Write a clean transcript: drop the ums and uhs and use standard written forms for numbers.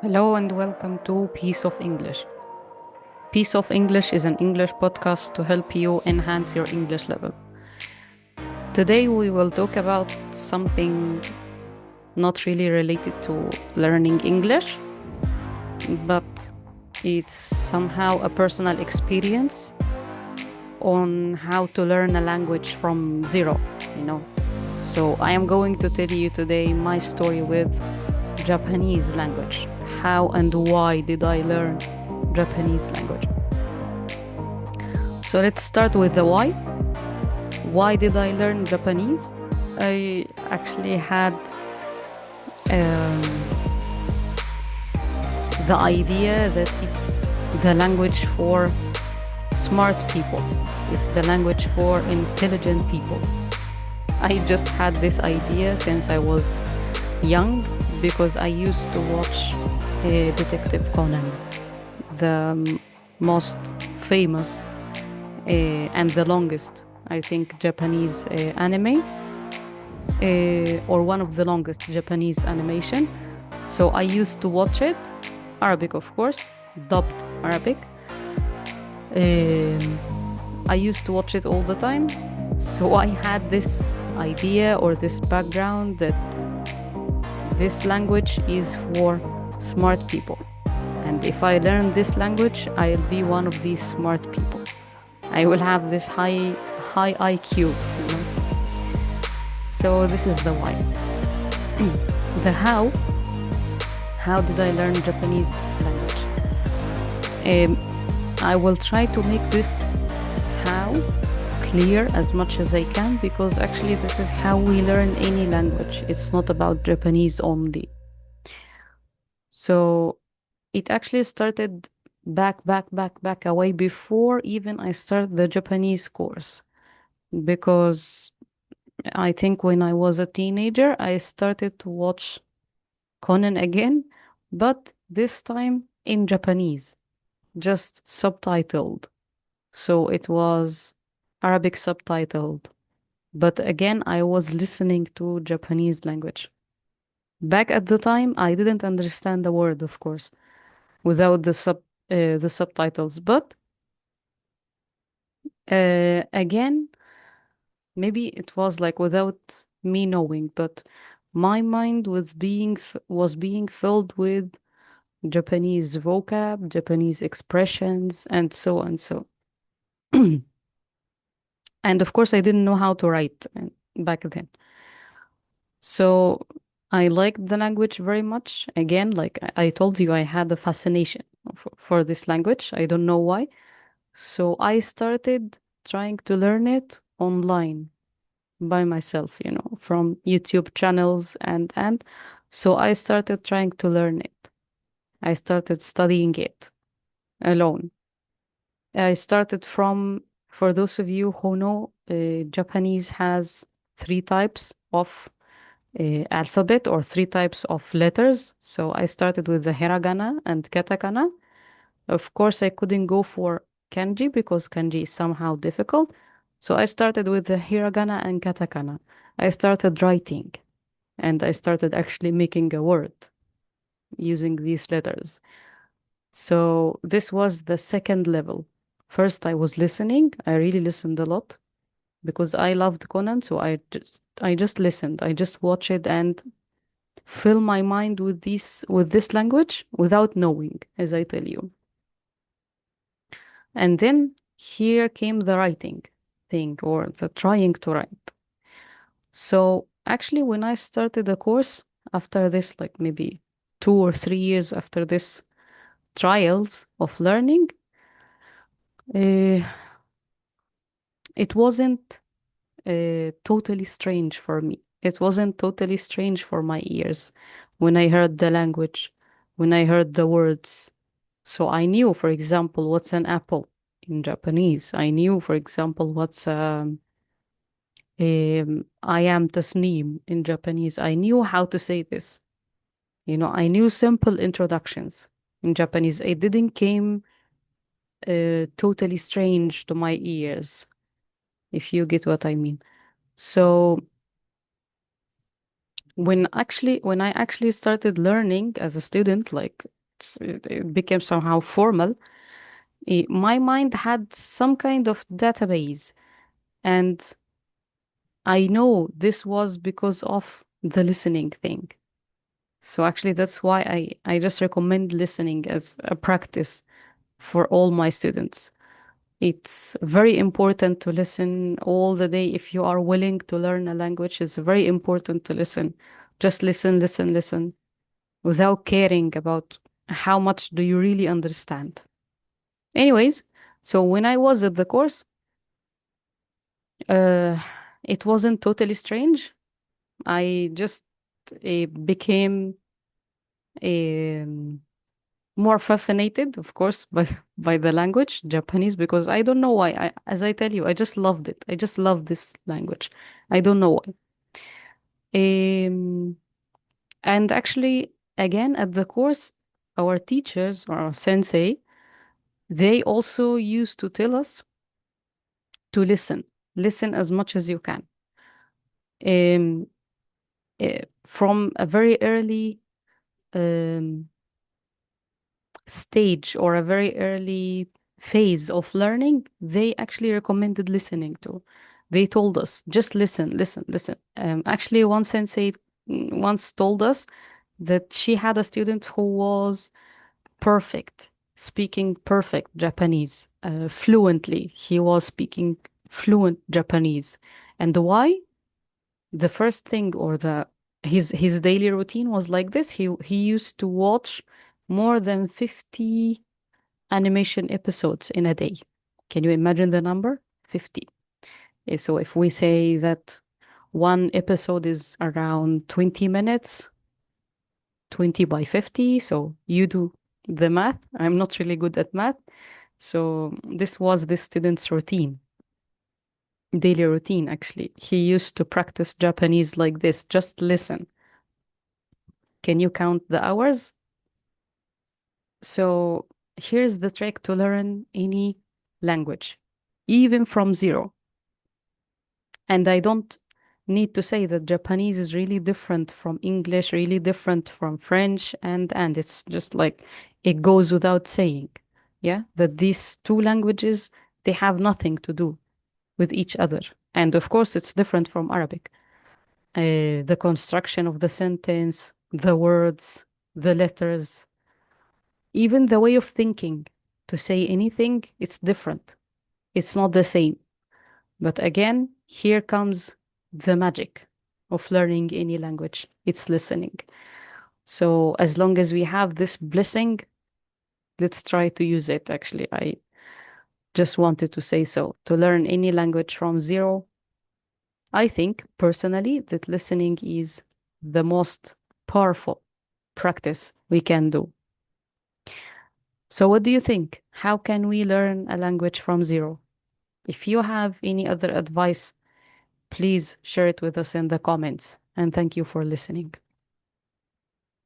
Hello and welcome to Piece of English. Piece of English is an English podcast to help you enhance your English level. Today we will talk about something not really related to learning English, but it's somehow a personal experience on how to learn a language from zero, you know. So I am going to tell you today my story with Japanese language. How and why did I learn Japanese language? So let's start with the why. Why did I learn Japanese? I actually had um, the idea that it's the language for smart people, it's the language for intelligent people. I just had this idea since I was young because I used to watch Detective Conan, the most famous and the longest, I think, Japanese anime, or one of the longest Japanese animation. So I used to watch it, Arabic, of course, dubbed Arabic. Um, I used to watch it all the time. So I had this idea or this background that this language is for smart people. And if I learn this language, I'll be one of these smart people. I will have this high IQ, you know. So this is the why. The how. How did I learn Japanese language? I will try to make this how clear as much as I can because actually this is how we learn any language. It's not about Japanese only. So it actually started back away before even I started the Japanese course because I think when I was a teenager, I started to watch Conan again, but this time in Japanese, just subtitled. So it was Arabic subtitled. But again, I was listening to Japanese language. Back at the time, I didn't understand the word, of course, without the subtitles. But again, maybe it was like without me knowing, but my mind was being filled with Japanese vocab, Japanese expressions, and so and so. And of course, I didn't know how to write back then. So I liked the language very much. Again, like I told you, I had a fascination for this language. I don't know why. So I started trying to learn it online by myself, you know, from YouTube channels and so I started trying to learn it. I started studying it alone. I started from, for those of you who know, Japanese has three types of alphabet or three types of letters. So I started with the hiragana and katakana. Of course, I couldn't go for kanji because kanji is somehow difficult. So I started with the hiragana and katakana. I started writing and I started actually making a word using these letters. So this was the second level. First, I was listening. I really listened a lot because I loved Conan. So I just listened. I just watched it and fill my mind with this language without knowing, as I tell you. And then here came the writing thing or the trying to write. So actually, when I started the course after this, like maybe 2 or 3 years after this trials of learning, uh, it wasn't totally strange for me. It wasn't totally strange for my ears when I heard the language, when I heard the words. So I knew, for example, what's an apple in Japanese. I knew, for example, what's I am tasneem in Japanese. I knew how to say this. You know, I knew simple introductions in Japanese. It didn't came totally strange to my ears, if you get what I mean. So when I actually started learning as a student, like it became somehow formal, my mind had some kind of database, and I know this was because of the listening thing. So actually, that's why I just recommend listening as a practice for all my students. It's very important to listen all the day. If you are willing to learn a language, it's very important to listen. Just listen, listen, listen, without caring about how much do you really understand. Anyways, so when I was at the course, uh, it wasn't totally strange. I just became um, more fascinated, of course, by by the language, Japanese, because I don't know why. As I tell you, I just loved it. I just love this language. I don't know why. Um, and actually, again, at the course, our teachers or our sensei, they also used to tell us to listen, listen as much as you can. Um, from a very early um, stage or a very early phase of learning, they actually recommended listening to. They told us, just listen, listen, listen. Actually, one sensei once told us that she had a student who was perfect, speaking perfect Japanese, fluently. He was speaking fluent Japanese. And why? The first thing or the his daily routine was like this. He used to watch more than 50 animation episodes in a day. Can you imagine the number? 50. So if we say that one episode is around 20 minutes, 20 by 50, so you do the math. I'm not really good at math. So this was this student's routine, daily routine, actually. He used to practice Japanese like this. Just listen. Can you count the hours? So here's the trick to learn any language, even from zero. And I don't need to say that Japanese is really different from English, really different from French, and it's just like it goes without saying, yeah, that these two languages, they have nothing to do with each other. And of course, it's different from Arabic. The construction of the sentence, the words, the letters, even the way of thinking to say anything, it's different. It's not the same. But again, here comes the magic of learning any language. It's listening. So as long as we have this blessing, let's try to use it. Actually, I just wanted to say so. To learn any language from zero, I think personally that listening is the most powerful practice we can do. So what do you think? How can we learn a language from zero? If you have any other advice, please share it with us in the comments. And thank you for listening.